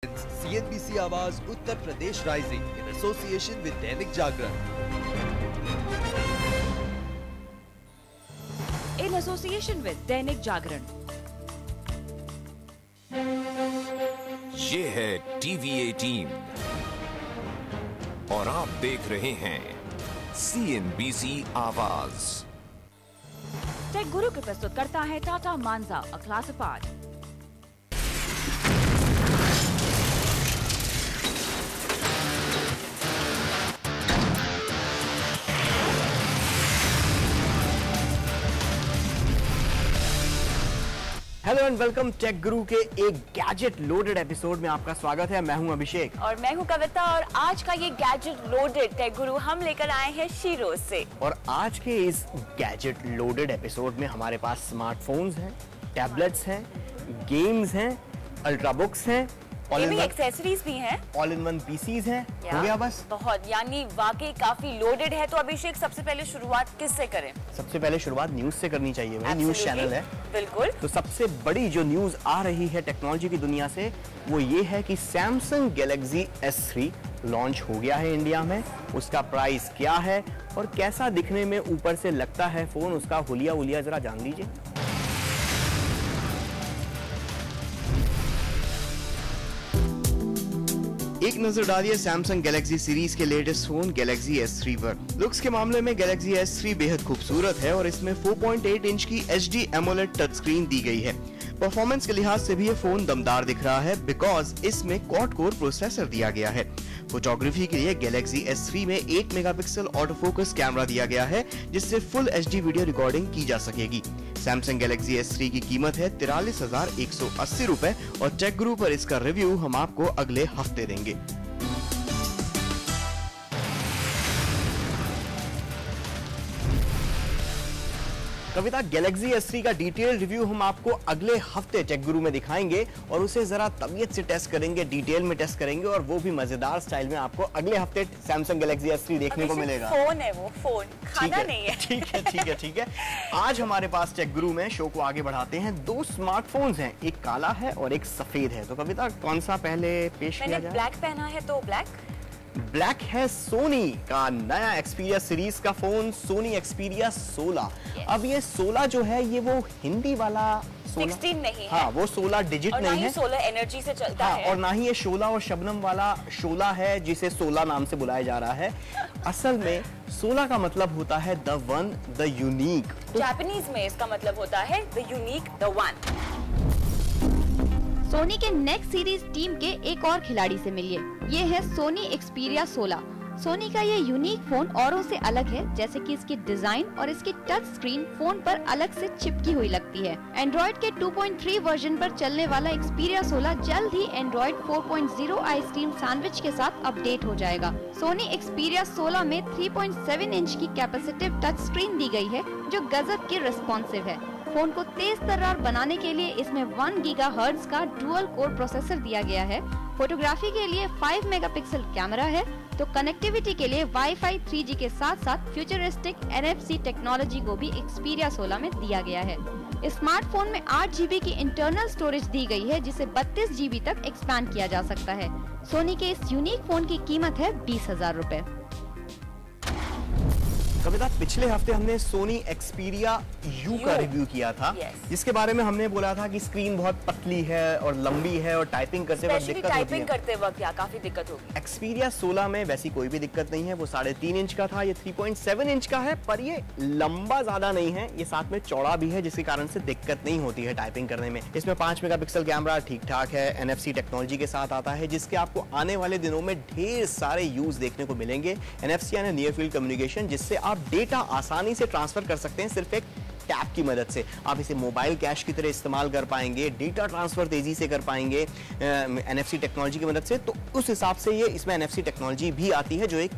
CNBC आवाज Uttar Pradesh rising in association with Dainik Jagran. In association with Dainik Jagran. ये है टीवी 18 और आप देख रहे हैं CNBC आवाज। टेक गुरु के प्रस्तुत करता है Tata Manza a class apart. Hello and welcome tech guru के एक गैजेट लोडेड एपिसोड में आपका स्वागत है। मैं हूं अभिषेक और मैं हूं कविता और आज का ये गैजेट लोडेड टेक गुरु हम लेकर आए हैं शीरोज से। और आज के इस गैजेट लोडेड एपिसोड में हमारे पास स्मार्टफोन्स हैं, टैबलेट्स हैं, गेम्स हैं, अल्ट्राबुक्स हैं, एक्सेसरीज भी हैं, ऑल इन वन पीसीज हैं। हो गया बस बहुत, यानी वाकई काफी लोडेड है। तो अभिषेक सबसे पहले शुरुआत किससे करें? सबसे पहले शुरुआत न्यूज से करनी चाहिए। न्यूज चैनल है बिल्कुल। तो सबसे बड़ी जो न्यूज आ रही है टेक्नोलॉजी की दुनिया से वो ये है कि सैमसंग गैलेक्सी S3 लॉन्च हो गया है इंडिया में। उसका प्राइस क्या है और कैसा दिखने में ऊपर से लगता है फोन, उसका हुलिया जरा जान लीजिए। एक नजर डालिए सैमसंग गैलेक्सी सीरीज के लेटेस्ट फोन गैलेक्सी S3 पर। लुक्स के मामले में गैलेक्सी S3 बेहद खूबसूरत है और इसमें 4.8 इंच की HD AMOLED टच स्क्रीन दी गई है। परफॉर्मेंस के लिहाज से भी ये फोन दमदार दिख रहा है बिकॉज इसमें क्वाड कोर प्रोसेसर दिया गया है। फोटोग्राफी के लिए गैलेक्सी S3 में 8 मेगापिक्सल ऑटो फोकस कैमरा दिया गया है जिससे फुल HD वीडियो रिकॉर्डिंग की जा सकेगी। सैमसंग गैलेक्सी S3 की कीमत है 43,180 रुपए और टेक गुरु पर इसका रिव्यू हम आपको अगले हफ्ते देंगे। कविता, गैलेक्सी S3 का डिटेल रिव्यू हम आपको अगले हफ्ते टेक गुरु में दिखाएंगे और उसे जरा तबीयत से टेस्ट करेंगे, डिटेल में टेस्ट करेंगे और वो भी मजेदार स्टाइल में आपको अगले हफ्ते सैमसंग गैलेक्सी S3 देखने को मिलेगा। फोन है वो, फोन खाना नहीं है। ठीक है। आज हमारे पास टेक गुरु में शो को आगे बढ़ाते हैं। दो स्मार्टफोन्स हैं, एक काला है और एक सफेद है। तो कविता, कौन सा पहले पेश किया जाए? ब्लैक पहना है तो ब्लैक है सोनी का नया एक्सपीरिया सीरीज का फोन, सोनी एक्सपीरिया 16। अब ये 16 जो है ये वो हिंदी वाला 16 नहीं है। हाँ, वो 16 डिजिट नहीं है, 16 एनर्जी से चलता है। और ना ही ये 16 और शबनम वाला 16 है जिसे 16 नाम से बुलाया जा रहा है। असल में 16 का मतलब होता है the one, the unique. Japanese में इसका मतलब होता है the unique, the one. Sony के नेक्स्ट सीरीज टीम के एक और खिलाड़ी से मिलिए। ये है सोनी एक्सपीरिया 16। सोनी का ये यूनिक फोन औरों से अलग है, जैसे कि इसकी डिजाइन और इसकी टच स्क्रीन फोन पर अलग से चिपकी हुई लगती है। एंड्रॉइड के 2.3 वर्जन पर चलने वाला एक्सपीरिया 16 जल्द ही एंड्रॉइड 4.0 आइसक्रीम सैंडविच के साथ अपडेट हो जाएगा। सोनी एक्सपीरिया 16 में 3.7 इंच की कैपेसिटिव टच स्क्रीन दी गई है जो गजब की रिस्पॉन्सिव है। फोन को तेज तर्रार बनाने के लिए इसमें 1 गीगाहर्ट्ज का डुअल कोर प्रोसेसर दिया गया है। फोटोग्राफी के लिए 5 मेगापिक्सल कैमरा है तो कनेक्टिविटी के लिए वाईफाई 3G के साथ साथ फ्यूचरिस्टिक NFC टेक्नोलॉजी को भी एक्सपीरिया 16 में दिया गया है। स्मार्टफोन में 8 GB की इंटरनल स्टोरेज दी गई है जिसे 32 GB तक एक्सपैंड किया जा सकता है। सोनी के इस यूनिक फोन की कीमत है 20,000 रुपए। कविता, पिछले हफ्ते हमने सोनी एक्सपीरिया U का रिव्यू किया था, जिसके बारे में हमने बोला था कि स्क्रीन बहुत पतली है और लंबी है और टाइपिंग करते वक्त दिक्कत होती है। टाइपिंग करते वक्त काफी दिक्कत होगी। एक्सपीरिया 16 में वैसी कोई भी दिक्कत नहीं है। वो 3.5 इंच का था, ये 3.7 इंच का है, पर ये लंबा ज्यादा नहीं है, ये साथ में चौड़ा भी है जिसके कारण से दिक्कत नहीं होती है टाइपिंग करने में। इसमें 5 मेगापिक्सल कैमरा ठीक ठाक है, NFC टेक्नोलॉजी के साथ आता है जिसके आपको आने वाले दिनों में ढेर सारे यूज देखने को मिलेंगे। NFC यानी नियर फील्ड कम्युनिकेशन, जिससे आप डेटा आसानी से ट्रांसफर कर सकते हैं सिर्फ एक टैप की मदद से। आप इसे मोबाइल कैश की तरह इस्तेमाल कर पाएंगे, डेटा ट्रांसफर तेजी से कर पाएंगे NFC टेक्नोलॉजी की मदद से। तो उस हिसाब से ये इसमें NFC टेक्नोलॉजी भी आती है जो एक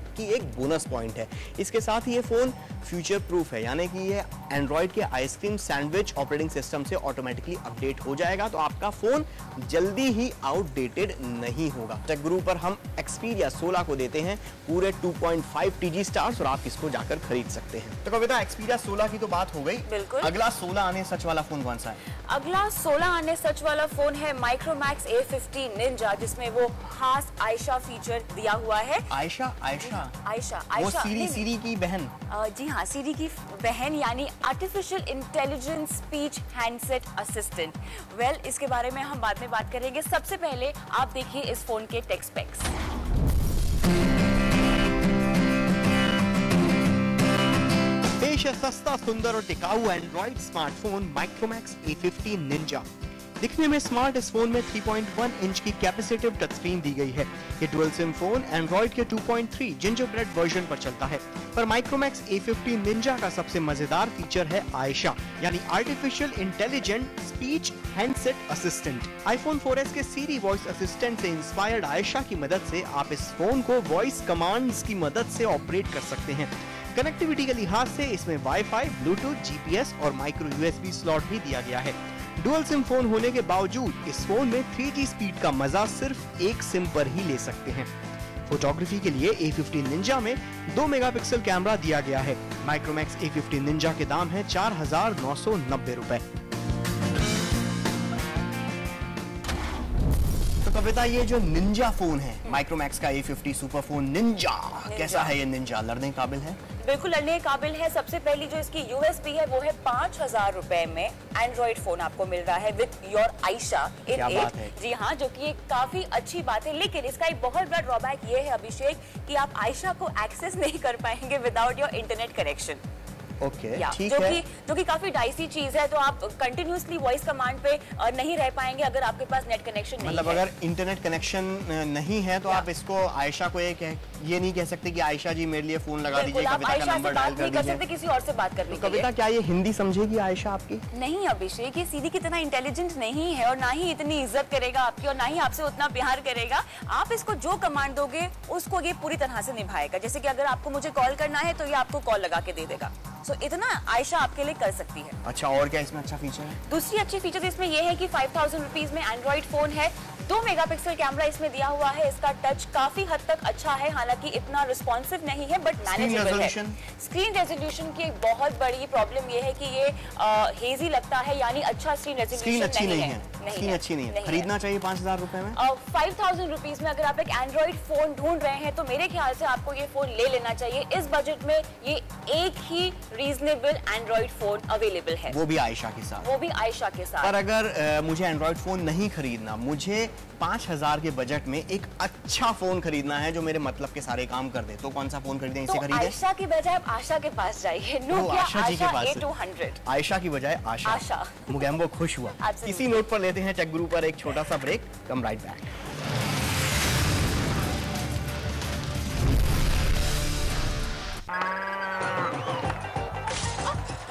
बोनस पॉइंट है। इसके साथ ही ये फोन फ्यूचर प्रूफ है, यानी कि ये एंड्रॉइड के आइसक्रीम सैंडविच ऑपरेटिंग सिस्टम से ऑटोमेटिकली अपडेट हो जाएगा तो आपका फोन जल्दी ही आउटडेटेड नहीं होगा। टेक गुरु पर हम एक्सपीरिया 16 को देते हैं पूरे 2.5 TG स्टार्स और आप इसको जाकर खरीद सकते हैं। तो कविता, एक्सपीरिया 16 की तो बात हो गई, बिल्कुल। अगला 16 आने सच वाला फोन कौन सा है? अगला 16 आने सच वाला फोन है माइक्रोमैक्स A50 निंजा, जिसमें वो खास आयशा फीचर दिया हुआ है। आयशा वो सीरी की बहन। जी हाँ, सीरी की बहन, यानी artificial intelligence speech handset assistant. Well, इसके बारे में हम बाद में बात करेंगे। सबसे पहले आप देखिए इस फोन के टेक स्पेक्स। पेश है सस्ता, सुंदर और टिकाऊ Android smartphone Micromax A50 Ninja. दिखने में स्मार्ट, इस फोन में 3.1 इंच की कैपेसिटिव टच स्क्रीन दी गई है। ये डुअल सिम फोन एंड्रॉइड के 2.3 जिंजरब्रेड वर्जन पर चलता है। पर माइक्रोमैक्स A50 निंजा का सबसे मजेदार फीचर है आयशा, यानी artificial intelligent speech handset assistant. iPhone 4S के सीरी वॉइस असिस्टेंट से इंस्पायर्ड आयशा की मदद से आप इस फोन को वॉइस कमांड्स की मदद से ऑपरेट कर सकते हैं। कनेक्टिविटी के लिहाज से इसमें वाईफाई, ब्लूटूथ, GPS और माइक्रो USB स्लॉट भी दिया गया है। डुअल सिम फोन होने के बावजूद इस फोन में 3G स्पीड का मजा सिर्फ एक सिम पर ही ले सकते हैं। फोटोग्राफी के लिए A50 निंजा में 2 मेगापिक्सल कैमरा दिया गया है। माइक्रोमैक्स A50 निंजा के दाम है 4,990 रुपए। तो कविता, ये जो निंजा फोन है माइक्रोमैक्स का A50 सुपर फोन निंजा, कैसा है ये निंजा? लड़ने के काबिल है? बिल्कुल लड़ने के काबिल है। सबसे पहली जो इसकी USP है वो है 5,000 रुपए में एंड्रॉइड फोन आपको मिल रहा है विद योर आयशा इन इट। जी हाँ, जो कि एक काफी अच्छी बात है। लेकिन इसका एक बहुत बड़ा ड्रॉबैक ये है अभिषेक कि आप आयशा को एक्सेस नहीं कर पाएंगे without your internet connection. Okay, ठीक जो है। जो कि काफी डाइसी चीज है। तो आप कंटिन्यूअसली वॉइस कमांड पे नहीं रह पाएंगे अगर आपके पास नेट कनेक्शन नहीं है। मतलब अगर इंटरनेट कनेक्शन नहीं है तो आप इसको आयशा को ये नहीं कह सकते कि आयशा जी मेरे लिए फोन लगा दीजिए, कविता का नंबर डायल कर दीजिए। सकते किसी और से बात करने के लिए। कविता, क्या ये हिंदी समझेगी आयशा आपकी? नहीं अभिषेक, ये सीधी कितना इंटेलिजेंट नहीं है और ना ही इतनी इज्जत करेगा आपकी और ना ही आपसे उतना प्यार करेगा। आप इसको जो कमांड दोगे उसको ये पूरी तरह से निभाएगा। जैसे कि अगर आपको मुझे कॉल करना है तो ये आपको कॉल लगा के दे देगा। सो इतना आयशा आपके लिए कर सकती है। अच्छा, और क्या इसमें अच्छा फीचर है? दूसरी अच्छी फीचर इसमें यह है कि 5,000 रुपीज में एंड्रॉइड फोन है। 2 मेगापिक्सल कैमरा इसमें दिया हुआ है। इसका टच काफी हद तक अच्छा है, हालांकि इतना रिस्पॉन्सिव नहीं है बट मैनेजेबल है। स्क्रीन रेजोल्यूशन की एक बहुत बड़ी प्रॉब्लम यह है कि ये हेजी लगता है, यानी अच्छा स्क्रीन रेजोल्यूशन नहीं है। अच्छी नहीं है। खरीदना चाहिए 5,000 रुपए में? 5,000 रुपीज में अगर आप एक एंड्रॉइड फोन ढूंढ रहे हैं तो मेरे ख्याल से आपको ये फोन ले लेना चाहिए। इस बजट में ये एक ही रीजनेबल एंड्रॉइड फोन अवेलेबल है, वो भी आयशा के साथ। पर अगर मुझे एंड्रॉइड फोन नहीं खरीदना, मुझे 5,000 के बजट में एक अच्छा फोन खरीदना है जो मेरे मतलब के सारे काम कर दे, तो कौन सा फोन खरीदें? इसे खरीदें? आयशा की बजाय आप आशा के पास जाइए। नोकिया आशा A200। आयशा की बजाय आशा। मुगेम्बो खुश हुआ। इसी नोट पर लेते हैं टेक गुरु पर एक छोटा सा ब्रेक। कम राइट बैक।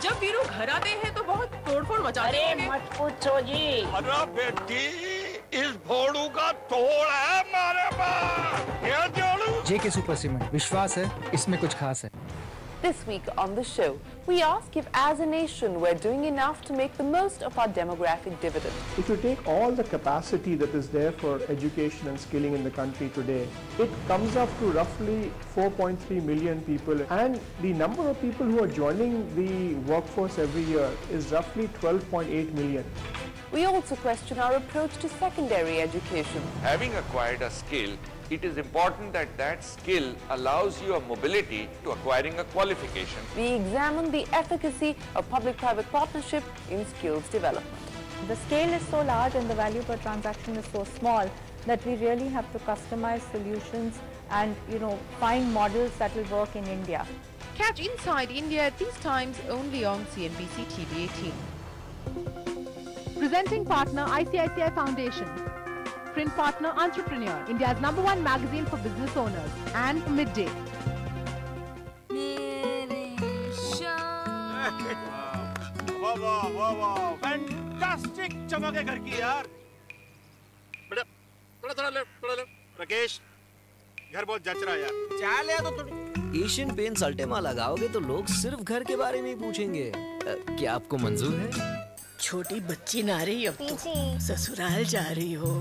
जब वीरू घर आते हैं तो बहुत तोड़फोड़ मचाते हैं। अरे मत पूछो जी। अरे बेटी, इस भोड़ू का तोड़ है हमारे पास। ये जोड़ू। जेके सुपर सीमेंट, विश्वास है इसमें कुछ खास है। This week on the show, we ask if as a nation we're doing enough to make the most of our demographic dividend. If you take all the capacity that is there for education and skilling in the country today, it comes up to roughly 4.3 million people, and the number of people who are joining the workforce every year is roughly 12.8 million. We also question our approach to secondary education. Having acquired a skill, it is important that that skill allows you a mobility to acquiring a qualification. We examine the efficacy of public-private partnership in skills development. The scale is so large and the value per transaction is so small that we really have to customize solutions and, find models that will work in India. Catch Inside India at these times only on CNBC TV 18. Presenting partner ICICI Foundation. Print partner Entrepreneur, India's #1 magazine for business owners, and Midday. वाह, fantastic चमक है घर की यार। थोड़ा ले, राकेश, घर बहुत जच रहा है यार। चाल है तो थोड़ी। एशियन पेंट्स अल्टेमा लगाओगे तो लोग सिर्फ घर के बारे में ही पूछेंगे। क्या आपको मंजूर है? छोटी बच्ची ना रही, अब तो ससुराल जा रही हो।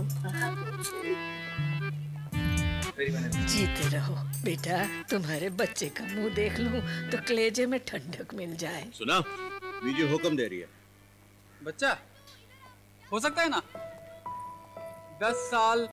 जीते रहो बेटा, तुम्हारे बच्चे का मुंह देख लूं तो कलेजे में ठंडक मिल जाए। सुना, बीजू हुक्म दे रही है। बच्चा हो सकता है ना 10 साल